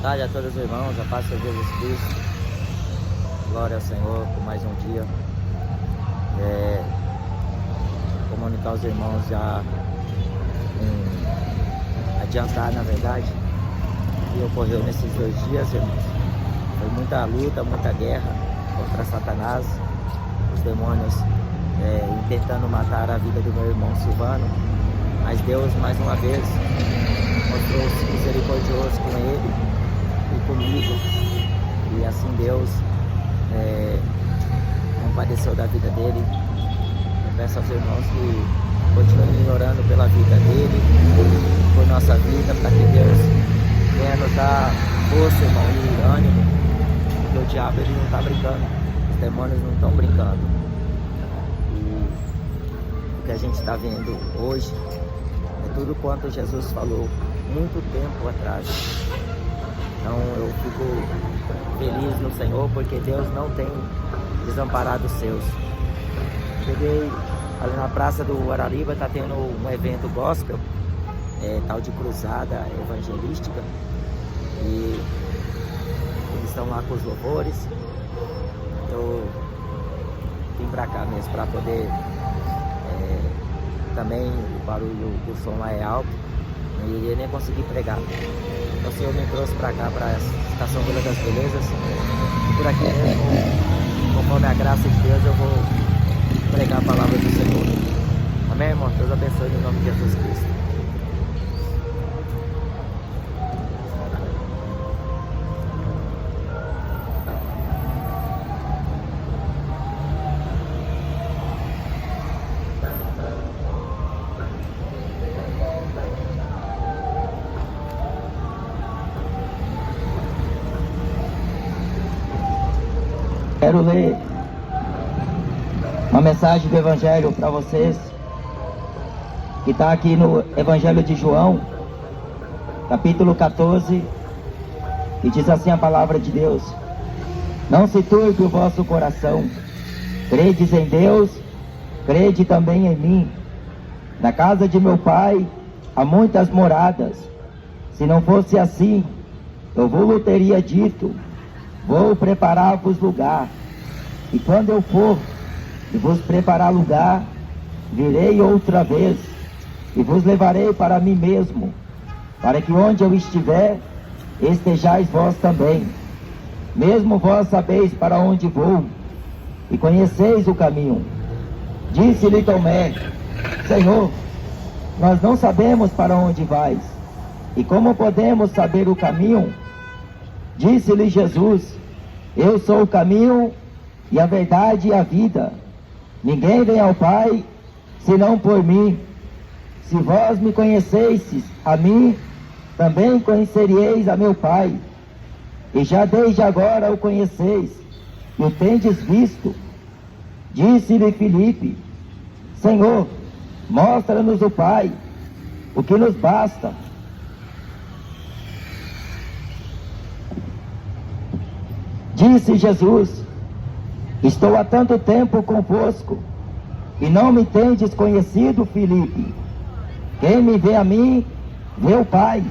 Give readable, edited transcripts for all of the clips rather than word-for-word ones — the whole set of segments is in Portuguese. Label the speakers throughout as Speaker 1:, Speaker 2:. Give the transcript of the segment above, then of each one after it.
Speaker 1: tarde a todos os irmãos, a paz de Jesus Cristo. Glória ao Senhor por mais um dia. Comunicar aos irmãos já adiantar, na verdade, o que ocorreu nesses 2 dias, irmãos. Foi muita luta, muita guerra contra Satanás, os demônios tentando matar a vida do meu irmão Silvano, mas Deus mais uma vez mostrou-se misericordioso com ele e comigo, e assim Deus compadeceu da vida dele. Eu peço aos irmãos que continuem orando pela vida dele, por nossa vida, para que Deus venha nos dar força, irmão, e ânimo, porque o diabo ele não está brincando, os demônios não estão brincando, e o que a gente está vendo hoje é tudo quanto Jesus falou muito tempo atrás. Então eu fico feliz no Senhor, porque Deus não tem desamparado os seus. Cheguei ali na praça do Arariba, está tendo um evento gospel, tal de cruzada evangelística, e eles estão lá com os louvores. Eu vim pra cá mesmo para poder, também o barulho do som lá é alto, não iria nem conseguir pregar. Então o Senhor me trouxe para cá, para a Estação Vila das Belezas, e por aqui mesmo, conforme a graça de Deus, eu vou pregar a palavra do Senhor. Amém, irmão? Deus abençoe no nome de Jesus Cristo. Quero ler uma mensagem do Evangelho para vocês, que está aqui no Evangelho de João, capítulo 14, que diz assim a palavra de Deus: não se turbe o vosso coração, credes em Deus, crede também em mim. Na casa de meu Pai há muitas moradas, se não fosse assim, eu vos teria dito, vou preparar-vos lugar, e quando eu for e vos preparar lugar, virei outra vez, e vos levarei para mim mesmo, para que onde eu estiver, estejais vós também. Mesmo vós sabeis para onde vou, e conheceis o caminho. Disse-lhe Tomé: Senhor, nós não sabemos para onde vais, e como podemos saber o caminho? Disse-lhe Jesus: eu sou o caminho e a verdade e a vida. Ninguém vem ao Pai senão por mim. Se vós me conhecesseis a mim, também conheceríeis a meu Pai. E já desde agora o conheceis e o tendes visto. Disse-lhe Filipe: Senhor, mostra-nos o Pai, o que nos basta. Disse Jesus: estou há tanto tempo convosco, e não me tendes conhecido, Filipe. Quem me vê a mim, vê o Pai.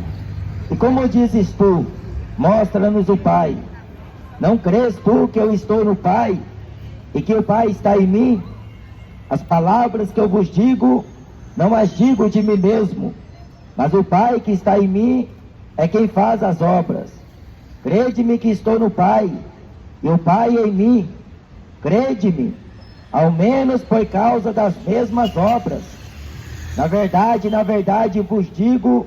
Speaker 1: E como dizes tu, mostra-nos o Pai? Não crês tu que eu estou no Pai, e que o Pai está em mim? As palavras que eu vos digo, não as digo de mim mesmo, mas o Pai que está em mim é quem faz as obras. Crede-me que estou no Pai, e o Pai em mim. Crede-me, ao menos por causa das mesmas obras. Na verdade vos digo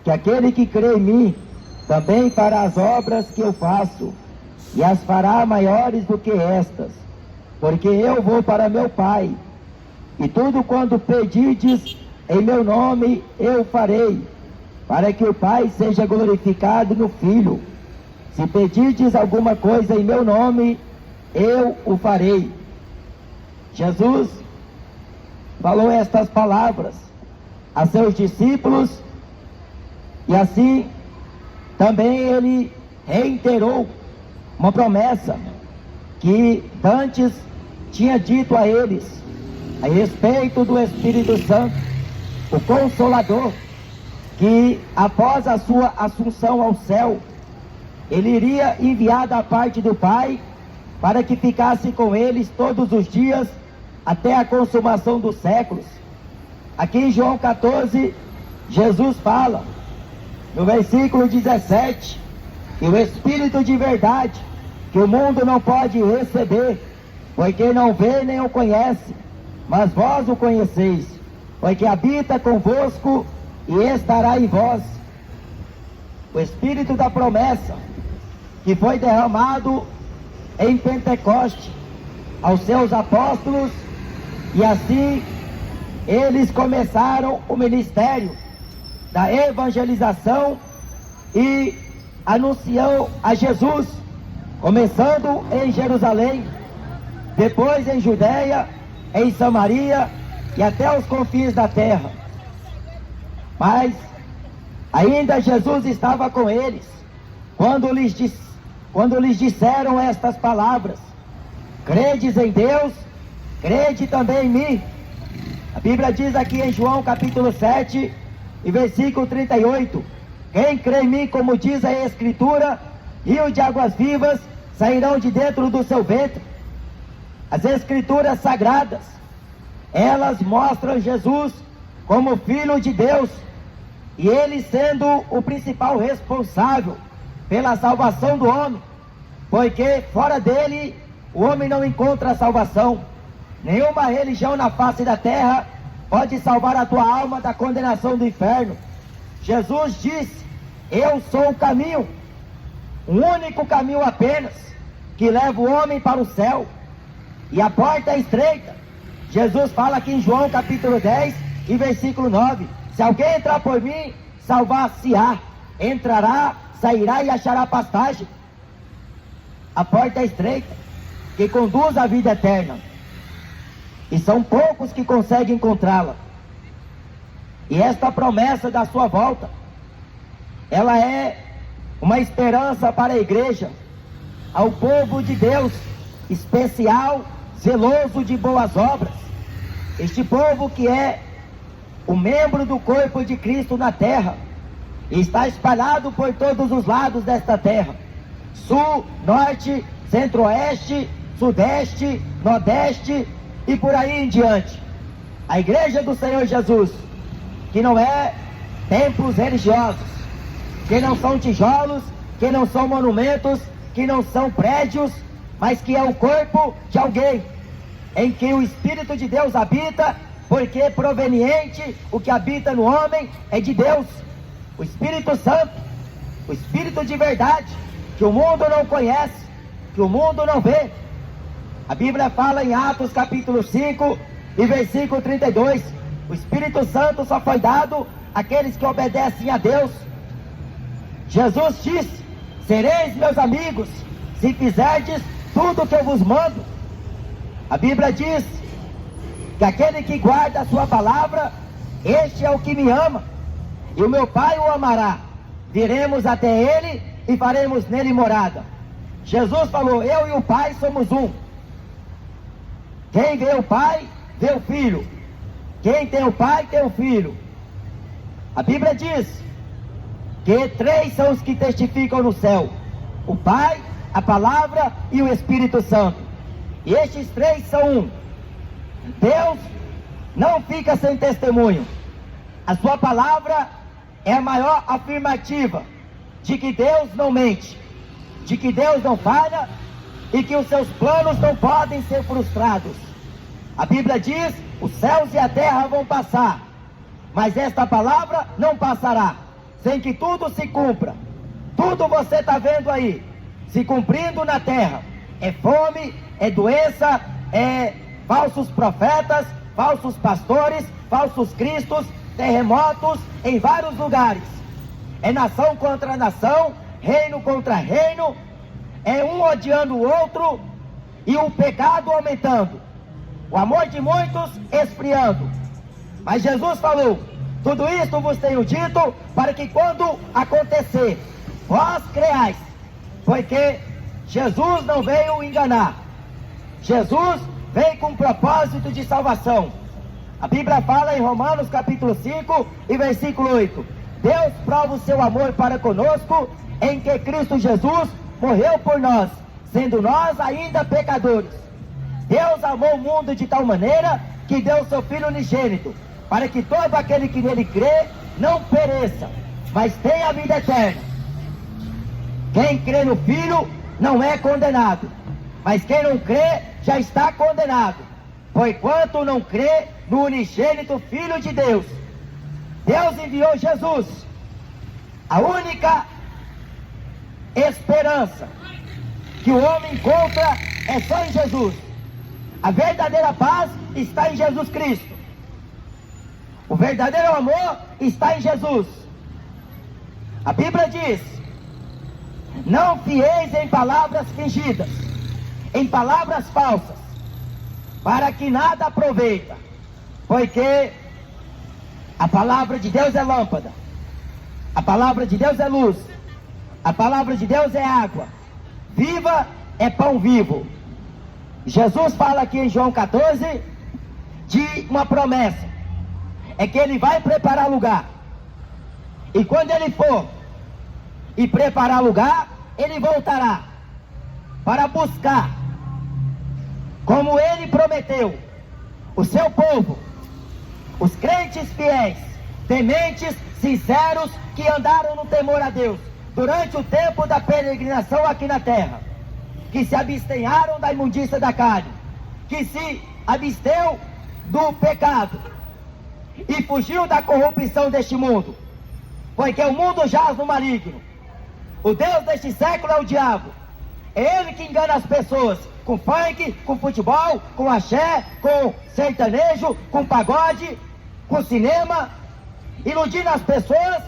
Speaker 1: que aquele que crê em mim também fará as obras que eu faço, e as fará maiores do que estas, porque eu vou para meu Pai, e tudo quanto pedirdes em meu nome eu farei, para que o Pai seja glorificado no Filho. Se pedirdes alguma coisa em meu nome, eu o farei. Jesus falou estas palavras a seus discípulos, e assim também ele reiterou uma promessa que antes tinha dito a eles a respeito do Espírito Santo, o Consolador, que após a sua assunção ao céu, ele iria enviar da parte do Pai para que ficasse com eles todos os dias até a consumação dos séculos. Aqui em João 14, Jesus fala, no versículo 17, que o Espírito de verdade, que o mundo não pode receber, porque não vê nem o conhece, mas vós o conheceis, porque habita convosco e estará em vós. O Espírito da promessa, que foi derramado em Pentecoste aos seus apóstolos, e assim eles começaram o ministério da evangelização e anunciou a Jesus, começando em Jerusalém, depois em Judeia, em Samaria e até os confins da terra. Mas ainda Jesus estava com eles quando lhes disseram estas palavras: credes em Deus, crede também em mim. A Bíblia diz aqui em João capítulo 7 e versículo 38, quem crê em mim, como diz a Escritura, rio de águas vivas sairão de dentro do seu ventre. As Escrituras sagradas, elas mostram Jesus como Filho de Deus, e ele sendo o principal responsável pela salvação do homem, porque fora dele o homem não encontra salvação. Nenhuma religião na face da terra pode salvar a tua alma da condenação do inferno. Jesus disse: eu sou o caminho, o único caminho apenas, que leva o homem para o céu, e a porta é estreita. Jesus fala aqui em João capítulo 10 e versículo 9, se alguém entrar por mim, salvar-se-á, entrará, sairá e achará pastagem. A porta é estreita, que conduz à vida eterna, e são poucos que conseguem encontrá-la. E esta promessa da sua volta, ela é uma esperança para a igreja, ao povo de Deus, especial, zeloso de boas obras. Este povo que é o membro do corpo de Cristo na terra, e está espalhado por todos os lados desta terra, sul, norte, centro-oeste, sudeste, nordeste e por aí em diante. A igreja do Senhor Jesus, que não é templos religiosos, que não são tijolos, que não são monumentos, que não são prédios, mas que é o corpo de alguém, em que o Espírito de Deus habita, porque proveniente, o que habita no homem é de Deus, o Espírito Santo, o Espírito de verdade, que o mundo não conhece, que o mundo não vê. A Bíblia fala em Atos capítulo 5 e versículo 32, o Espírito Santo só foi dado àqueles que obedecem a Deus. Jesus disse: sereis meus amigos, se fizerdes tudo o que eu vos mando. A Bíblia diz que aquele que guarda a sua palavra, este é o que me ama, e o meu Pai o amará, viremos até ele e faremos nele morada. Jesus falou: eu e o Pai somos um. Quem vê o Pai, vê o Filho. Quem tem o Pai, tem o Filho. A Bíblia diz que 3 são os que testificam no céu: o Pai, a Palavra e o Espírito Santo. E estes 3 são um. Deus não fica sem testemunho. A sua palavra é a maior afirmativa de que Deus não mente, de que Deus não falha e que os seus planos não podem ser frustrados. A Bíblia diz: os céus e a terra vão passar, mas esta palavra não passará, sem que tudo se cumpra. Tudo você está vendo aí se cumprindo na terra. É fome, é doença, é falsos profetas, falsos pastores, falsos cristos, terremotos em vários lugares. É nação contra nação, reino contra reino, é um odiando o outro e o pecado aumentando, o amor de muitos esfriando. Mas Jesus falou: tudo isto vos tenho dito, para que quando acontecer, vós creais, porque Jesus não veio enganar. Jesus veio com um propósito de salvação. A Bíblia fala em Romanos capítulo 5 e versículo 8: Deus prova o seu amor para conosco em que Cristo Jesus morreu por nós, sendo nós ainda pecadores. Deus amou o mundo de tal maneira que deu seu Filho unigênito, para que todo aquele que nele crê não pereça, mas tenha a vida eterna. Quem crê no Filho não é condenado, mas quem não crê já está condenado, porquanto não crê no unigênito Filho de Deus. Deus enviou Jesus, a única esperança que o homem encontra é só em Jesus. A verdadeira paz está em Jesus Cristo. O verdadeiro amor está em Jesus. A Bíblia diz: não fieis em palavras fingidas, em palavras falsas, para que nada aproveita, porque a palavra de Deus é lâmpada, a palavra de Deus é luz, a palavra de Deus é água viva, é pão vivo. Jesus fala aqui em João 14 de uma promessa, é que ele vai preparar lugar, e quando ele for e preparar lugar, ele voltará para buscar, como ele prometeu, o seu povo, os crentes fiéis, tementes, sinceros, que andaram no temor a Deus durante o tempo da peregrinação aqui na terra, que se abstenharam da imundícia da carne, que se absteu do pecado e fugiu da corrupção deste mundo, porque o mundo jaz no maligno. O Deus deste século é o diabo. É ele que engana as pessoas com funk, com futebol, com axé, com sertanejo, com pagode, com cinema, iludindo as pessoas,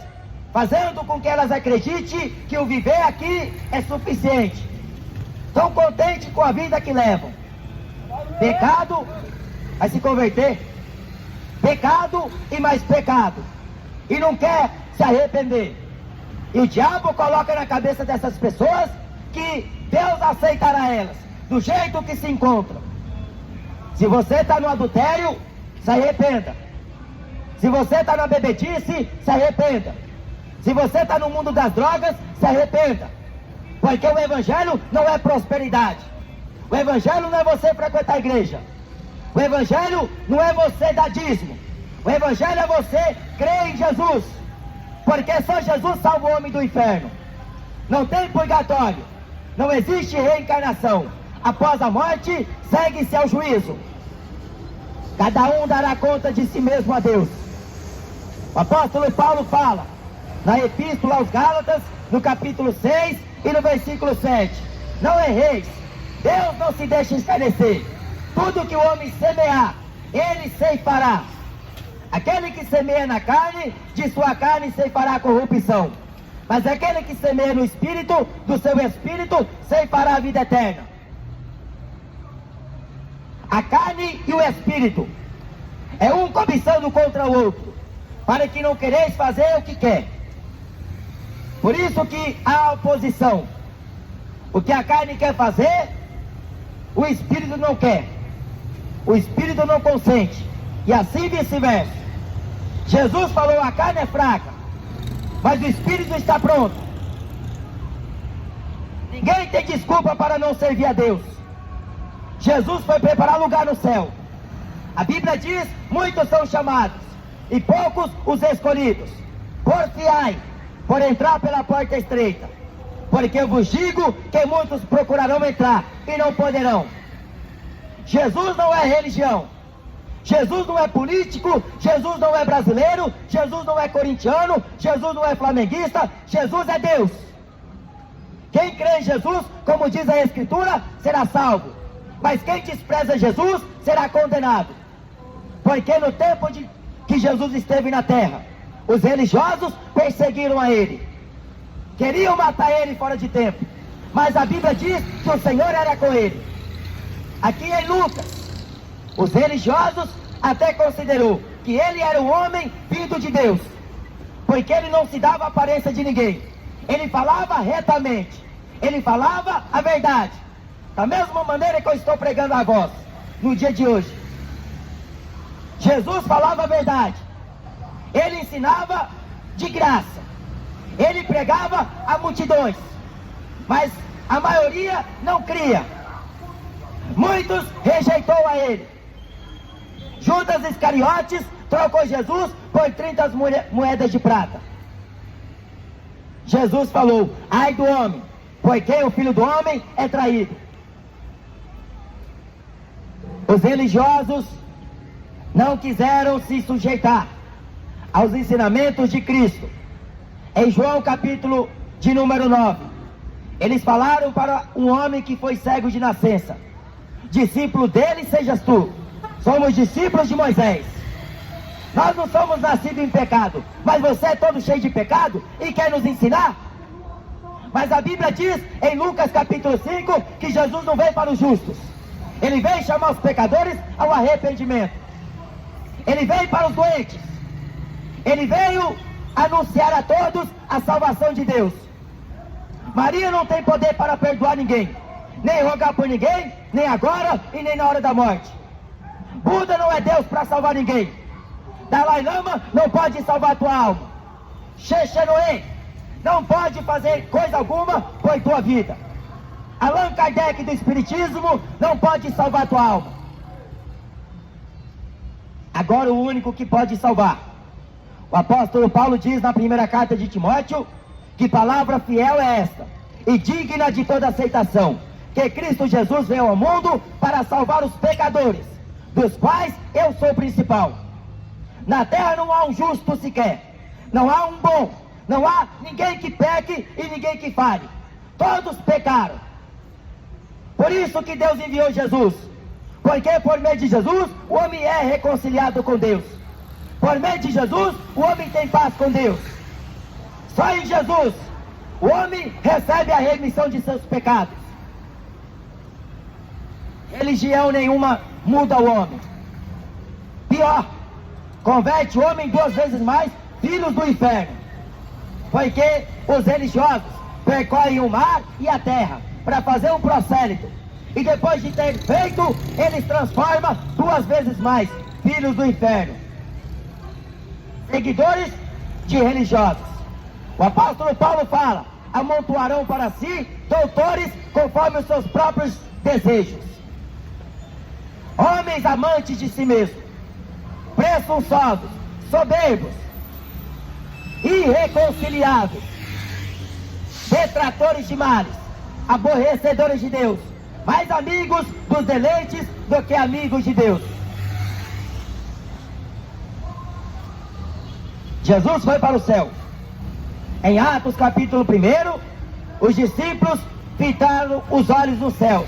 Speaker 1: fazendo com que elas acreditem que o viver aqui é suficiente. Estão contentes com a vida que levam. Pecado, vai se converter. Pecado e mais pecado. E não quer se arrepender. E o diabo coloca na cabeça dessas pessoas que Deus aceitará elas do jeito que se encontram. Se você está no adultério, se arrependa. Se você está na bebedice, se arrependa. Se você está no mundo das drogas, se arrependa. Porque o evangelho não é prosperidade. O evangelho não é você frequentar a igreja. O evangelho não é você dar dízimo. O evangelho é você crer em Jesus. Porque só Jesus salva o homem do inferno. Não tem purgatório. Não existe reencarnação. Após a morte, segue-se ao juízo. Cada um dará conta de si mesmo a Deus. O apóstolo Paulo fala na Epístola aos Gálatas, no capítulo 6 e no versículo 7. Não erreis. Deus não se deixa escarnecer. Tudo que o homem semear, ele ceifará. Aquele que semeia na carne, de sua carne ceifará a corrupção. Mas aquele que semeia no Espírito, do seu Espírito, ceifará a vida eterna. A carne e o Espírito é um cobiçando contra o outro, para que não quereis fazer o que quer. Por isso que há oposição. O que a carne quer fazer, o Espírito não quer. O Espírito não consente. E assim vice-versa. Jesus falou: a carne é fraca, mas o Espírito está pronto. Ninguém tem desculpa para não servir a Deus. Jesus foi preparar lugar no céu. A Bíblia diz: muitos são chamados e poucos os escolhidos. Porfiai por entrar pela porta estreita, porque eu vos digo que muitos procurarão entrar e não poderão. Jesus não é religião. Jesus não é político. Jesus não é brasileiro. Jesus não é corintiano. Jesus não é flamenguista. Jesus é Deus. Quem crê em Jesus, como diz a Escritura, será salvo. Mas quem despreza Jesus será condenado. Porque no tempo que Jesus esteve na terra, os religiosos perseguiram a ele. Queriam matar ele fora de tempo. Mas a Bíblia diz que o Senhor era com ele. Aqui em Lucas, os religiosos até considerou que ele era um homem vindo de Deus, porque ele não se dava aparência de ninguém. Ele falava retamente. Ele falava a verdade. Da mesma maneira que eu estou pregando a vós, no dia de hoje. Jesus falava a verdade. Ele ensinava de graça. Ele pregava a multidões, mas a maioria não cria. Muitos rejeitou a ele. Judas Iscariotes trocou Jesus por 30 moedas de prata. Jesus falou: ai do homem, porque o Filho do Homem é traído. Os religiosos não quiseram se sujeitar aos ensinamentos de Cristo. Em João capítulo de número 9, eles falaram para um homem que foi cego de nascença: discípulo dele sejas tu. Somos discípulos de Moisés. Nós não somos nascidos em pecado, mas você é todo cheio de pecado e quer nos ensinar? Mas a Bíblia diz em Lucas capítulo 5 que Jesus não veio para os justos. Ele veio chamar os pecadores ao arrependimento. Ele veio para os doentes. Ele veio anunciar a todos a salvação de Deus. Maria não tem poder para perdoar ninguém, nem rogar por ninguém, nem agora e nem na hora da morte. Buda não é Deus para salvar ninguém. Dalai Lama não pode salvar tua alma. Xexenoe não pode fazer coisa alguma por tua vida. Allan Kardec do Espiritismo não pode salvar tua alma. Agora o único que pode salvar, o apóstolo Paulo diz na primeira carta de Timóteo, que palavra fiel é esta, e digna de toda aceitação, que Cristo Jesus veio ao mundo para salvar os pecadores, dos quais eu sou o principal. Na terra não há um justo sequer, não há um bom, não há ninguém que peque e ninguém que fale. Todos pecaram. Por isso que Deus enviou Jesus, porque por meio de Jesus o homem é reconciliado com Deus. Por meio de Jesus o homem tem paz com Deus. Só em Jesus o homem recebe a remissão de seus pecados. Religião nenhuma muda o homem. Pior, converte o homem 2 vezes mais filhos do inferno. Porque os religiosos percorrem o mar e a terra para fazer um prosélito, e depois de ter feito, eles transformam 2 vezes mais filhos do inferno. Seguidores de religiosos. O apóstolo Paulo fala: amontoarão para si doutores conforme os seus próprios desejos. Homens amantes de si mesmos, presunçosos, soberbos, irreconciliáveis, detratores de males, aborrecedores de Deus, mais amigos dos deleites do que amigos de Deus. Jesus foi para o céu. Em Atos capítulo 1, os discípulos fitaram os olhos nos céus,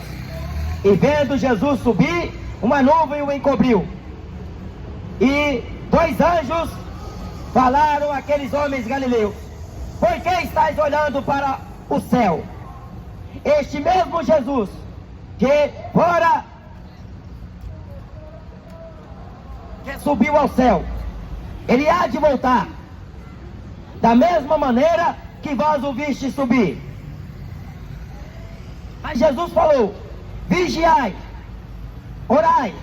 Speaker 1: e vendo Jesus subir, uma nuvem o encobriu. E 2 anjos falaram àqueles homens galileus: por que estáis olhando para o céu? Este mesmo Jesus que subiu ao céu, ele há de voltar, da mesma maneira que vós o viste subir. Mas Jesus falou: vigiai, orai,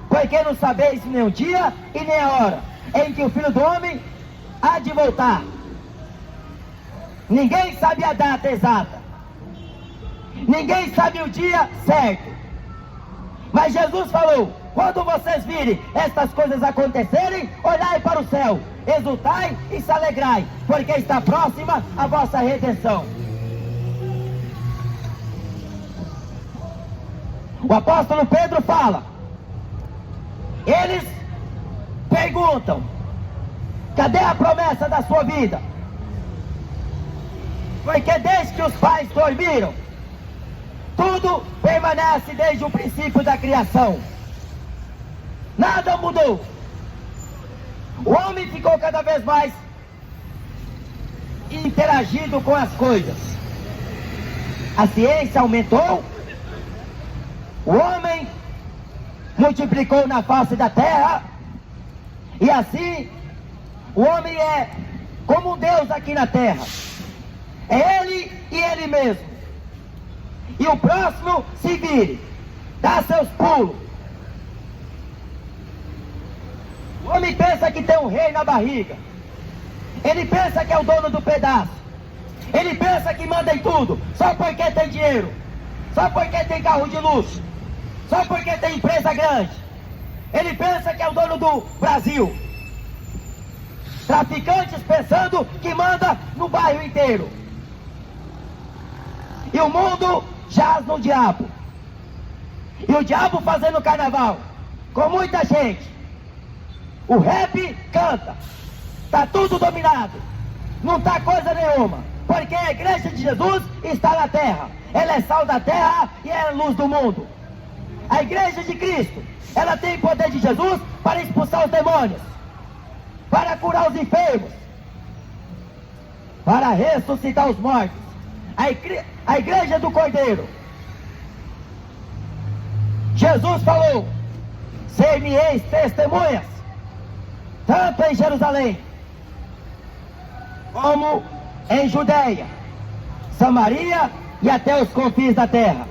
Speaker 1: porque não sabeis nem o dia e nem a hora em que o Filho do Homem há de voltar. Ninguém sabe a data exata, ninguém sabe o dia certo, mas Jesus falou: quando vocês virem estas coisas acontecerem, olhai para o céu, exultai e se alegrai, porque está próxima a vossa redenção. O apóstolo Pedro fala: eles perguntam: cadê a promessa da sua vida? Porque desde que os pais dormiram, tudo permanece desde o princípio da criação. Nada mudou. O homem ficou cada vez mais interagindo com as coisas. A ciência aumentou. O homem multiplicou na face da terra. E assim, o homem é como um Deus aqui na terra. É ele e ele mesmo. E o próximo se vire, dá seus pulos. O homem pensa que tem um rei na barriga. Ele pensa que é o dono do pedaço. Ele pensa que manda em tudo, só porque tem dinheiro, só porque tem carro de luxo, só porque tem empresa grande. Ele pensa que é o dono do Brasil. Traficantes pensando que manda no bairro inteiro. E o mundo jaz no diabo. E o diabo fazendo carnaval com muita gente. O rap canta. Está tudo dominado. Não está coisa nenhuma. Porque a igreja de Jesus está na terra. Ela é sal da terra e é a luz do mundo. A igreja de Cristo, ela tem o poder de Jesus para expulsar os demônios, para curar os enfermos, para ressuscitar os mortos. A igreja do Cordeiro. Jesus falou: ser-me-eis testemunhas, tanto em Jerusalém, como em Judeia, Samaria e até os confins da terra.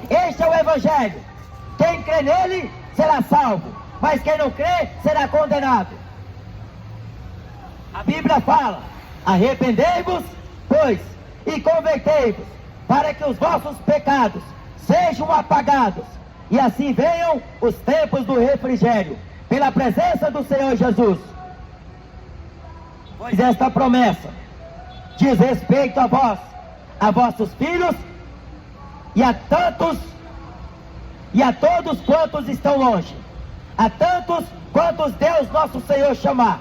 Speaker 1: Este é o Evangelho. Quem crê nele será salvo, mas quem não crê será condenado. A Bíblia fala: arrependei-vos, pois, e convertei-vos, para que os vossos pecados sejam apagados, e assim venham os tempos do refrigério, pela presença do Senhor Jesus. Pois esta promessa diz respeito a vós, a vossos filhos, e a tantos, e a todos quantos estão longe, a tantos quantos Deus nosso Senhor chamar.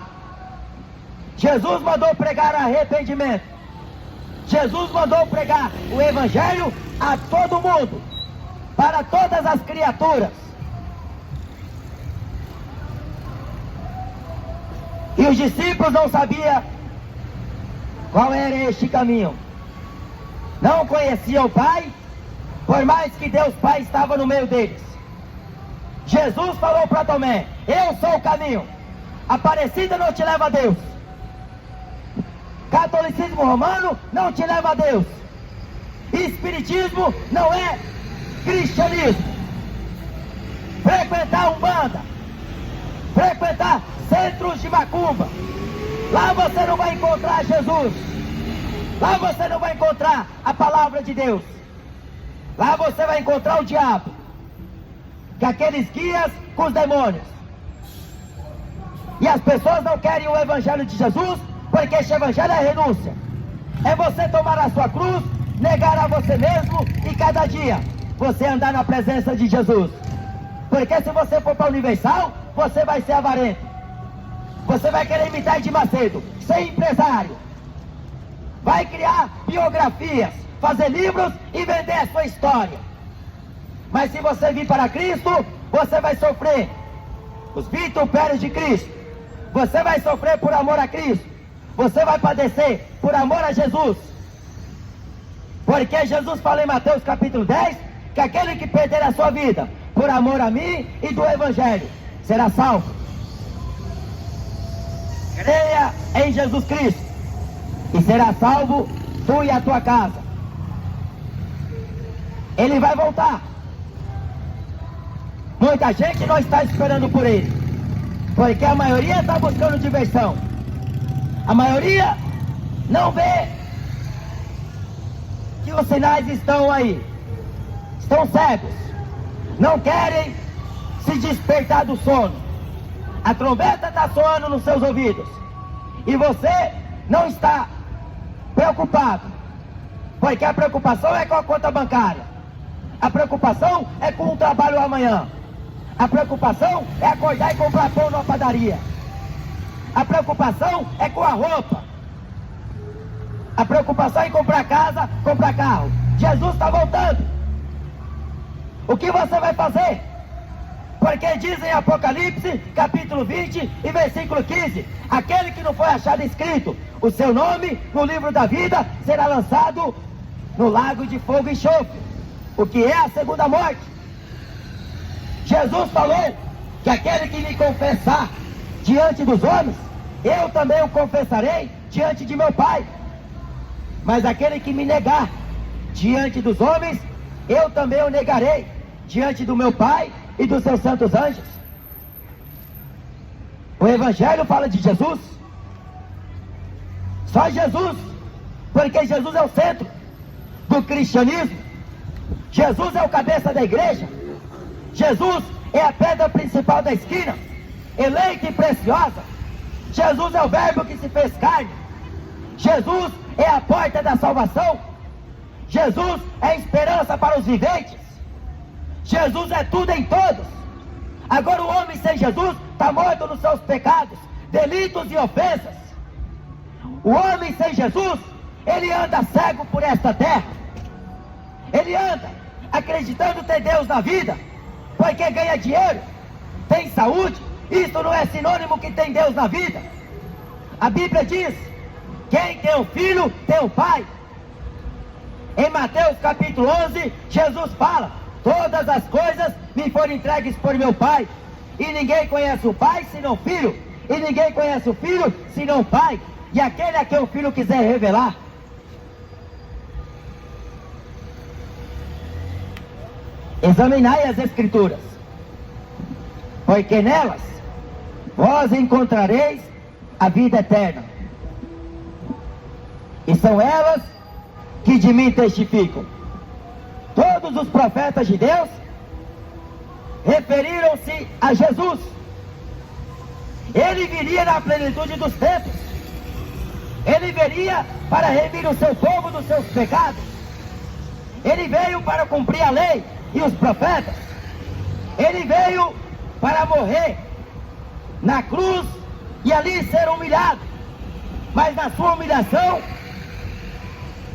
Speaker 1: Jesus mandou pregar arrependimento. Jesus mandou pregar o Evangelho a todo mundo, para todas as criaturas. E os discípulos não sabiam qual era este caminho. Não conheciam o Pai, por mais que Deus Pai estava no meio deles. Jesus falou para Tomé: eu sou o caminho. Aparecida não te leva a Deus. Catolicismo romano não te leva a Deus. Espiritismo não é cristianismo. Frequentar Umbanda, frequentar centros de macumba, lá você não vai encontrar Jesus. Lá você não vai encontrar a palavra de Deus. Lá você vai encontrar o diabo, que é aqueles guias com os demônios. E as pessoas não querem o Evangelho de Jesus, porque esse Evangelho é renúncia. É você tomar a sua cruz, negar a você mesmo, e cada dia você andar na presença de Jesus. Porque se você for para a Universal, você vai ser avarento. Você vai querer imitar de Macedo, ser empresário. Vai criar biografias, fazer livros e vender a sua história. Mas se você vir para Cristo, você vai sofrer os vitupérios de Cristo. Você vai sofrer por amor a Cristo. Você vai padecer por amor a Jesus. Porque Jesus fala em Mateus capítulo 10, que aquele que perder a sua vida por amor a mim e do Evangelho será salvo. Creia em Jesus Cristo e será salvo tu e a tua casa. Ele vai voltar. Muita gente não está esperando por ele, porque a maioria está buscando diversão. A maioria não vê que os sinais estão aí. Estão cegos. Não querem se despertar do sono. A trombeta está soando nos seus ouvidos. E você não está preocupado. Porque a preocupação é com a conta bancária. A preocupação é com o trabalho amanhã. A preocupação é acordar e comprar pão na padaria. A preocupação é com a roupa. A preocupação é em comprar casa, comprar carro. Jesus está voltando. O que você vai fazer? Porque diz em Apocalipse, capítulo 20 e versículo 15: aquele que não foi achado escrito o seu nome no livro da vida será lançado no lago de fogo e enxofre, o que é a segunda morte. Jesus falou que aquele que me confessar diante dos homens, eu também o confessarei diante de meu Pai. Mas aquele que me negar diante dos homens, eu também o negarei diante do meu Pai e dos seus santos anjos. O Evangelho fala de Jesus. Só Jesus, porque Jesus é o centro do cristianismo. Jesus é o cabeça da igreja. Jesus é a pedra principal da esquina, eleita e preciosa. Jesus é o verbo que se fez carne. Jesus é a porta da salvação. Jesus é a esperança para os viventes. Jesus é tudo em todos. Agora o homem sem Jesus está morto nos seus pecados, delitos e ofensas. O homem sem Jesus, ele anda cego por esta terra. Ele anda acreditando ter Deus na vida, porque ganha dinheiro, tem saúde. Isso não é sinônimo que tem Deus na vida. A Bíblia diz: quem tem o filho, tem o pai. Em Mateus capítulo 11, Jesus fala: todas as coisas me foram entregues por meu pai, e ninguém conhece o pai senão o filho, e ninguém conhece o filho senão o pai, e aquele a quem o filho quiser revelar. Examinai as escrituras, porque nelas vós encontrareis a vida eterna, e são elas que de mim testificam. Todos os profetas de Deus referiram-se a Jesus. Ele viria na plenitude dos tempos. Ele viria para remir o seu povo dos seus pecados. Ele veio para cumprir a lei e os profetas. Ele veio para morrer na cruz e ali ser humilhado. Mas na sua humilhação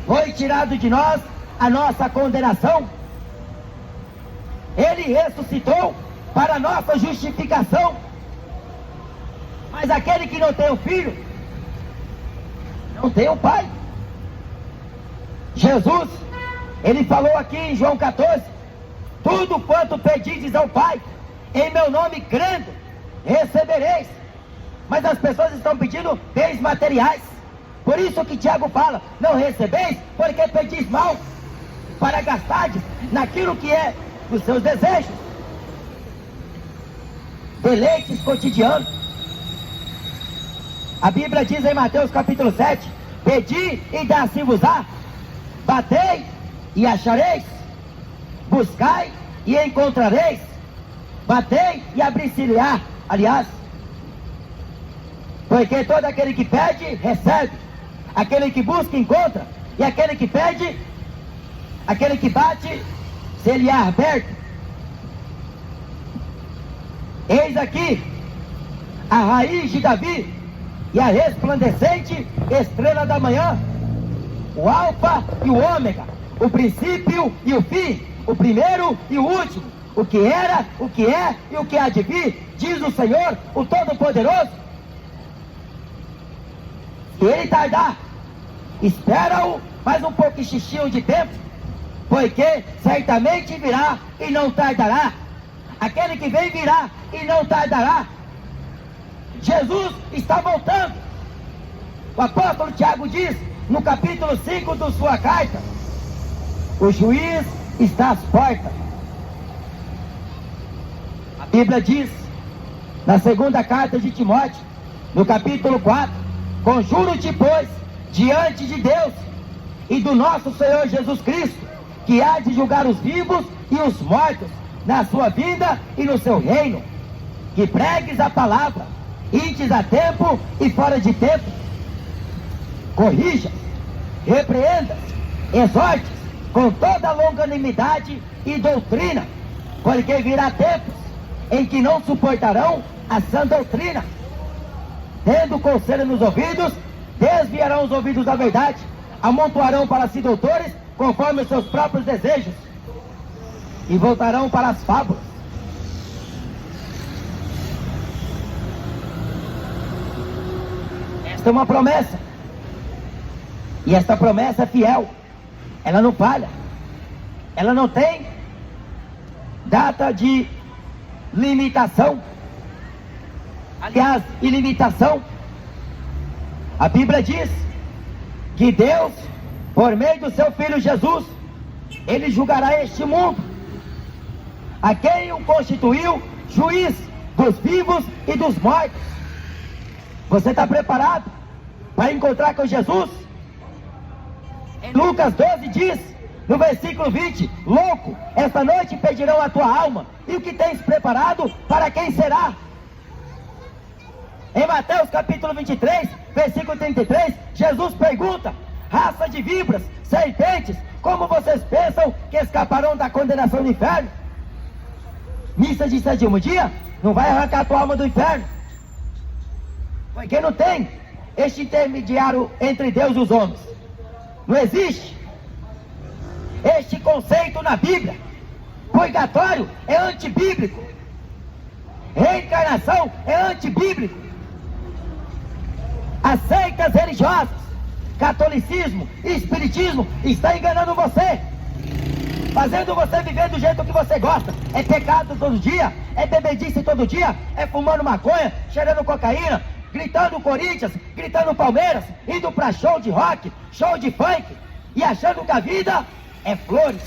Speaker 1: foi tirado de nós a nossa condenação. Ele ressuscitou para a nossa justificação. Mas aquele que não tem o filho, não tem o pai. Jesus, ele falou aqui em João 14: tudo quanto pedides ao Pai, em meu nome crendo, recebereis. Mas as pessoas estão pedindo bens materiais. Por isso que Tiago fala: não recebeis, porque pedis mal, para gastardes naquilo que é os seus desejos, deleites cotidianos. A Bíblia diz em Mateus capítulo 7: pedi e dá-se-vos-á, batei e achareis, buscai e encontrareis, batei e abrir-se-lhe-á. Aliás, porque todo aquele que pede, recebe, aquele que busca, encontra, e aquele que pede, aquele que bate, se lhe há aberto. Eis aqui a raiz de Davi e a resplandecente estrela da manhã, o alfa e o ômega, o princípio e o fim, o primeiro e o último, o que era, o que é e o que há de vir, diz o Senhor, o Todo-Poderoso. Se ele tardar, espera-o mais um pouquinho de tempo, porque certamente virá e não tardará. Aquele que vem virá e não tardará. Jesus está voltando. O apóstolo Tiago diz no capítulo 5 de sua carta: o juiz está às portas. A Bíblia diz na segunda carta de Timóteo, no capítulo 4: conjuro-te, pois, diante de Deus e do nosso Senhor Jesus Cristo, que há de julgar os vivos e os mortos na sua vinda e no seu reino, que pregues a palavra, ides a tempo e fora de tempo, corrija, repreenda, exorte com toda longanimidade e doutrina, porque virá tempos em que não suportarão a sã doutrina, tendo conselho nos ouvidos, desviarão os ouvidos da verdade, amontoarão para si doutores conforme os seus próprios desejos, e voltarão para as fábulas. Esta é uma promessa, e esta promessa é fiel, ela não falha, ela não tem data de limitação, aliás, ilimitação. A Bíblia diz que Deus, por meio do seu Filho Jesus, ele julgará este mundo, a quem o constituiu juiz dos vivos e dos mortos. Você está preparado para encontrar com Jesus? Em Lucas 12 diz, no versículo 20, louco, esta noite pedirão a tua alma, e o que tens preparado, para quem será? Em Mateus capítulo 23, versículo 33, Jesus pergunta, raça de víboras, serpentes, como vocês pensam que escaparão da condenação do inferno? Missa de sétimo dia não vai arrancar a tua alma do inferno, porque não tem este intermediário entre Deus e os homens. Não existe este conceito na Bíblia. Purgatório é antibíblico, reencarnação é antibíblico. As seitas religiosas, catolicismo e espiritismo está enganando você, fazendo você viver do jeito que você gosta. É pecado todo dia, é bebedice todo dia, é fumando maconha, cheirando cocaína, gritando Corinthians, gritando Palmeiras, indo pra show de rock, show de funk, e achando que a vida é flores,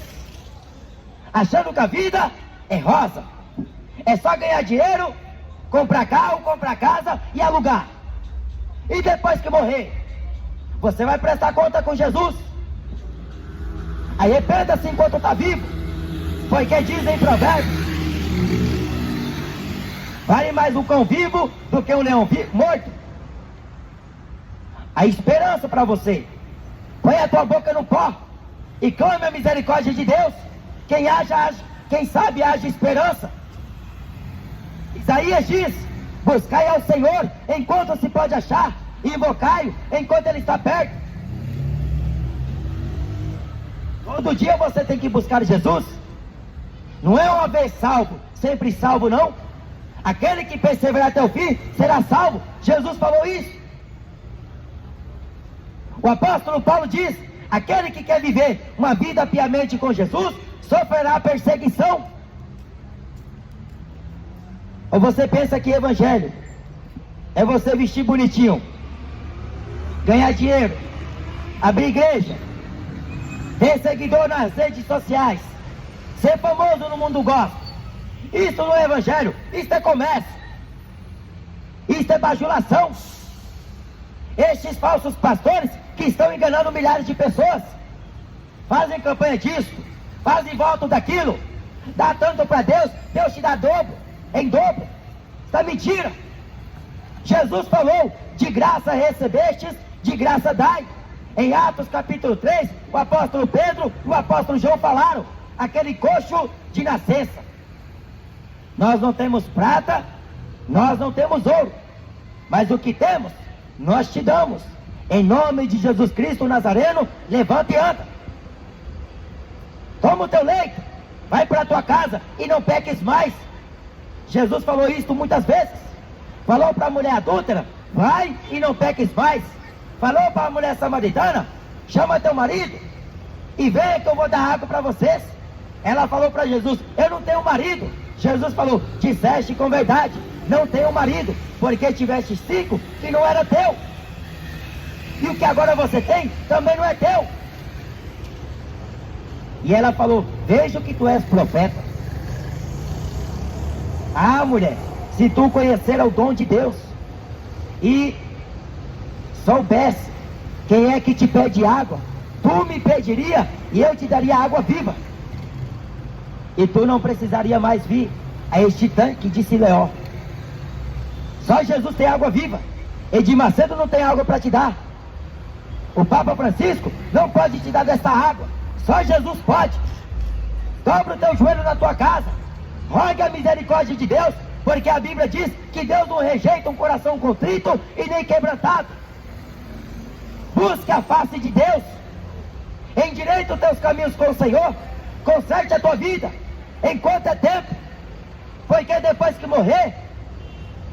Speaker 1: achando que a vida é rosa, é só ganhar dinheiro, comprar carro, comprar casa e alugar. E depois que morrer, você vai prestar conta com Jesus. Arrependa-se enquanto está vivo, porque dizem provérbios, vale mais um cão vivo do que um leão morto. A esperança para você, põe a tua boca no pó e clame a misericórdia de Deus. Quem age, quem sabe age esperança. Isaías diz, buscai ao Senhor enquanto se pode achar, e invocai-o enquanto Ele está perto. Todo dia você tem que buscar Jesus. Não é uma vez salvo, sempre salvo não. Aquele que perseverar até o fim será salvo. Jesus falou isso. O apóstolo Paulo diz, aquele que quer viver uma vida piamente com Jesus sofrerá perseguição. Ou você pensa que evangelho é você vestir bonitinho, ganhar dinheiro, abrir igreja, ter seguidor nas redes sociais, ser famoso no mundo gospel? Isso não é evangelho, isso é comércio, isso é bajulação. Estes falsos pastores que estão enganando milhares de pessoas, fazem campanha disso, fazem voto daquilo, dá tanto para Deus, Deus te dá dobro, em dobro. Isso é mentira. Jesus falou, de graça recebestes, de graça dai. Em Atos capítulo 3, o apóstolo Pedro e o apóstolo João falaram, aquele coxo de nascença. Nós não temos prata, nós não temos ouro, mas o que temos, nós te damos. Em nome de Jesus Cristo Nazareno, levanta e anda. Toma o teu leito, vai para a tua casa e não peques mais. Jesus falou isso muitas vezes. Falou para a mulher adúltera, vai e não peques mais. Falou para a mulher samaritana, chama teu marido e venha que eu vou dar água para vocês. Ela falou para Jesus, eu não tenho marido. Jesus falou, disseste com verdade, não tenho marido, porque tiveste 5 que não era teu, e o que agora você tem também não é teu. E ela falou, vejo que tu és profeta. Ah, mulher, se tu conhecer o dom de Deus e soubesse quem é que te pede água, tu me pediria e eu te daria água viva, e tu não precisaria mais vir a este tanque de Siloé. Só Jesus tem água viva. Edir Macedo não tem água para te dar. O Papa Francisco não pode te dar dessa água. Só Jesus pode. Dobra o teu joelho na tua casa, rogue a misericórdia de Deus, porque a Bíblia diz que Deus não rejeita um coração contrito e nem quebrantado. Busque a face de Deus, endireita os teus caminhos com o Senhor, conserte a tua vida enquanto é tempo, porque depois que morrer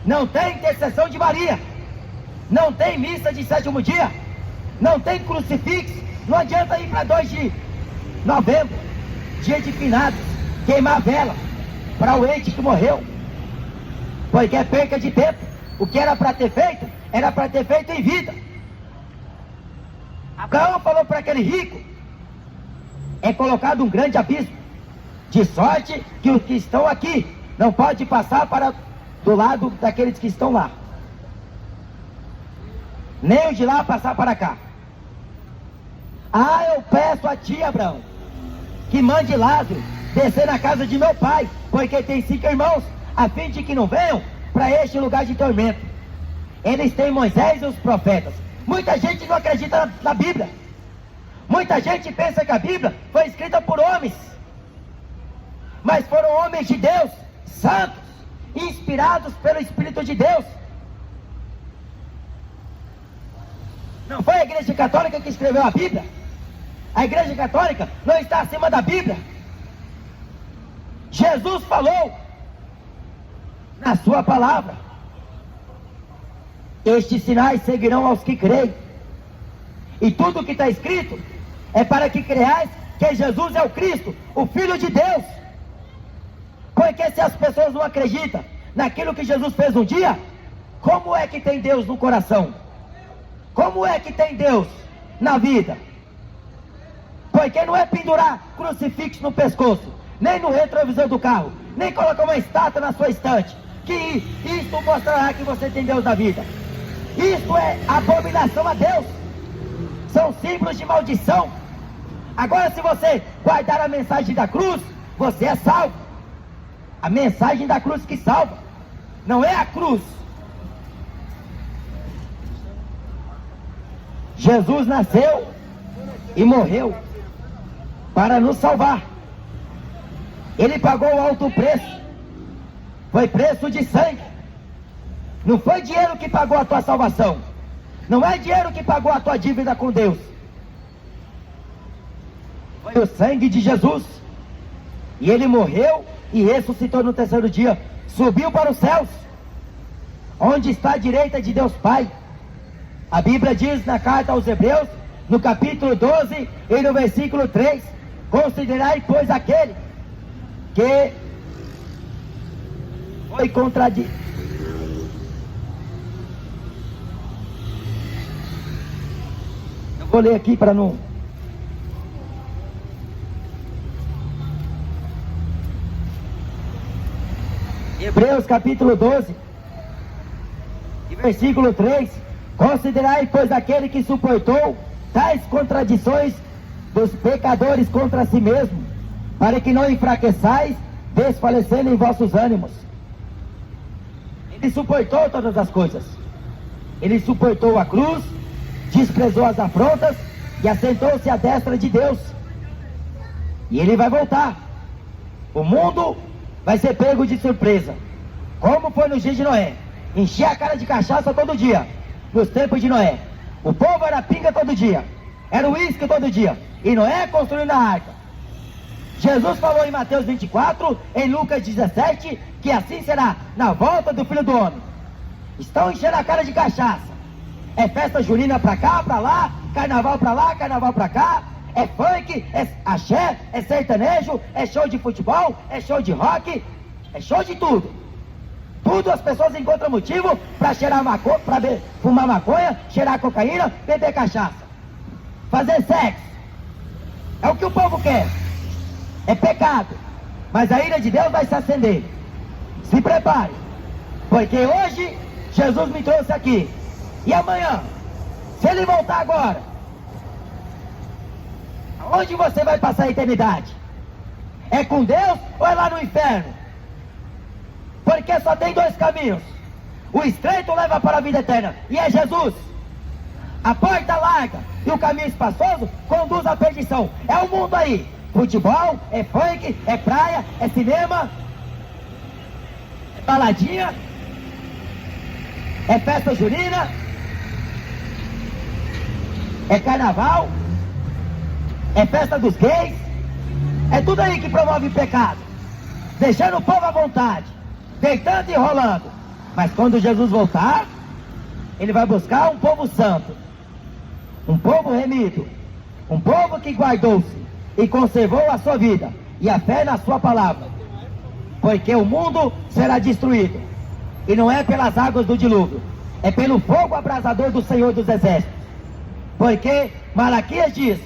Speaker 1: não tem intercessão de Maria, não tem missa de sétimo dia, não tem crucifixo. Não adianta ir para 2 de novembro, dia de finados, queimar a vela para o ente que morreu, porque é perca de tempo. O que era para ter feito, era para ter feito em vida. Abraão falou para aquele rico, é colocado um grande abismo, de sorte que os que estão aqui não podem passar para do lado daqueles que estão lá. nem o de lá passar para cá. Ah, eu peço a ti, Abraão, que mande Lázaro descer na casa de meu pai, porque tem 5 irmãos, a fim de que não venham para este lugar de tormento. Eles têm Moisés e os profetas. Muita gente não acredita na Bíblia. Muita gente pensa que a Bíblia foi escrita por homens, mas foram homens de Deus, santos, inspirados pelo Espírito de Deus. Não foi a Igreja Católica que escreveu a Bíblia. A Igreja Católica não está acima da Bíblia. Jesus falou na sua palavra: estes sinais seguirão aos que creem. E tudo o que está escrito é para que creais que Jesus é o Cristo, o Filho de Deus. Porque se as pessoas não acreditam naquilo que Jesus fez um dia, como é que tem Deus no coração? Como é que tem Deus na vida? Porque não é pendurar crucifixo no pescoço, nem no retrovisor do carro, nem colocar uma estátua na sua estante, que isto mostrará que você tem Deus na vida. Isto é abominação a Deus. São símbolos de maldição. Agora, se você guardar a mensagem da cruz, você é salvo. A mensagem da cruz que salva, não é a cruz. Jesus nasceu e morreu para nos salvar. Ele pagou alto preço. Foi preço de sangue. Não foi dinheiro que pagou a tua salvação. Não é dinheiro que pagou a tua dívida com Deus. Foi o sangue de Jesus. E ele morreu e ressuscitou no 3º dia. Subiu para os céus, onde está a direita de Deus Pai. A Bíblia diz na carta aos Hebreus, no capítulo 12 e no versículo 3: considerai, pois, aquele que foi contradito. Eu vou ler aqui para não... Hebreus capítulo 12 e versículo 3: considerai, pois, aquele que suportou tais contradições dos pecadores contra si mesmo, para que não enfraqueçais, desfalecendo em vossos ânimos. Ele suportou todas as coisas. Ele suportou a cruz, desprezou as afrontas e assentou-se à destra de Deus. E ele vai voltar. O mundo vai ser pego de surpresa, como foi no dia de Noé. Enchia a cara de cachaça todo dia. Nos tempos de Noé, o povo era pinga todo dia, era uísque todo dia, e Noé construindo a arca. Jesus falou em Mateus 24, em Lucas 17, que assim será na volta do Filho do Homem. Estão enchendo a cara de cachaça. É festa junina pra cá, pra lá, carnaval pra lá, carnaval pra cá. É funk, é axé, é sertanejo, é show de futebol, é show de rock, é show de tudo. Tudo as pessoas encontram motivo para cheirar maconha, para fumar maconha, cheirar cocaína, beber cachaça, fazer sexo. É o que o povo quer. É pecado. Mas a ira de Deus vai se acender. Se prepare, porque hoje Jesus me trouxe aqui. E amanhã, se ele voltar agora, onde você vai passar a eternidade? É com Deus ou é lá no inferno? Porque só tem 2 caminhos. O estreito leva para a vida eterna, e é Jesus. A porta larga e o caminho espaçoso conduz à perdição. É o mundo aí. Futebol, é funk, é praia, é cinema, é baladinha, é festa junina, é carnaval, é festa dos gays. É tudo aí que promove pecado, deixando o povo à vontade, deitando e rolando. Mas quando Jesus voltar, ele vai buscar um povo santo, um povo remido, um povo que guardou-se e conservou a sua vida e a fé na sua palavra. Porque o mundo será destruído, e não é pelas águas do dilúvio, é pelo fogo abrasador do Senhor dos Exércitos. Porque Malaquias diz: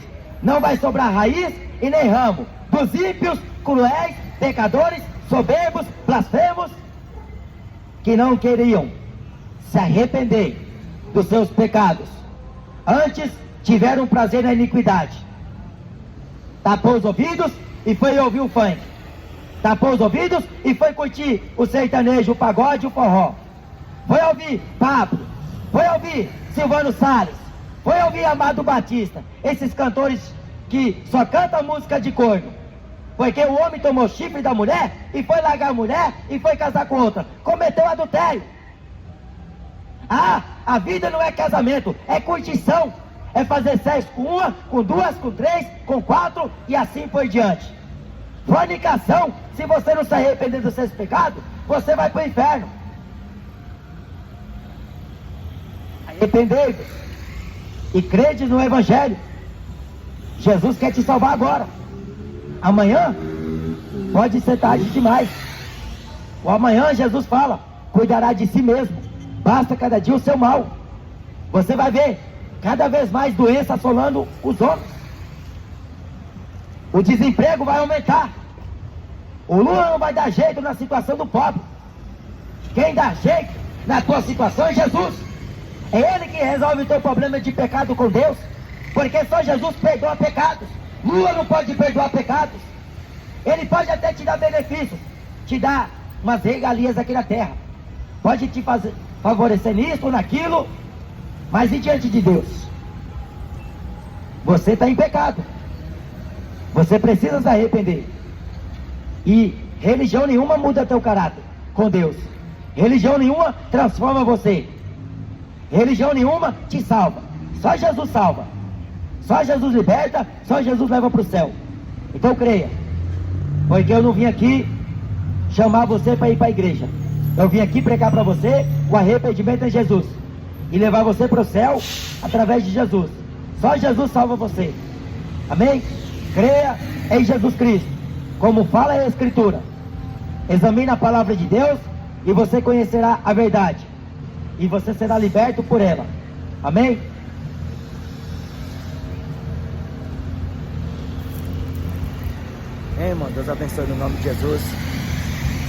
Speaker 1: não vai sobrar raiz e nem ramo dos ímpios, cruéis, pecadores, soberbos, blasfemos, que não queriam se arrepender dos seus pecados. Antes tiveram prazer na iniquidade. Tapou os ouvidos e foi ouvir o funk. Tapou os ouvidos e foi curtir o sertanejo, o pagode, o forró. Foi ouvir Pablo, foi ouvir Silvano Salles, foi ouvir Amado Batista. Esses cantores que só cantam música de corno. Porque o homem tomou chifre da mulher e foi largar a mulher e foi casar com outra. Cometeu adultério. Ah, a vida não é casamento, é curtição. É fazer sexo com uma, com duas, com três, com quatro e assim por diante. Fornicação, se você não se arrepender dos seus pecados, você vai para o inferno. Arrependei-vos e crede no Evangelho. Jesus quer te salvar agora. Amanhã pode ser tarde demais. O amanhã, Jesus fala, cuidará de si mesmo. Basta cada dia o seu mal. Você vai ver cada vez mais doença assolando os homens. O desemprego vai aumentar. O Lula não vai dar jeito na situação do pobre. Quem dá jeito na tua situação é Jesus. É Ele que resolve o teu problema de pecado com Deus. Porque só Jesus perdoa pecados. Lula não pode perdoar pecados. Ele pode até te dar benefícios, te dar umas regalias aqui na terra. Pode te favorecer nisso ou naquilo. Mas e diante de Deus? Você está em pecado. Você precisa se arrepender. E religião nenhuma muda teu caráter com Deus. Religião nenhuma transforma você. Religião nenhuma te salva. Só Jesus salva. Só Jesus liberta. Só Jesus leva para o céu. Então creia. Porque eu não vim aqui chamar você para ir para a igreja. Eu vim aqui pregar para você o arrependimento em Jesus. E levar você para o céu através de Jesus. Só Jesus salva você. Amém? Creia em Jesus Cristo. Como fala a Escritura. Examine a palavra de Deus e você conhecerá a verdade. E você será liberto por ela. Amém? Irmão, Deus abençoe no nome de Jesus.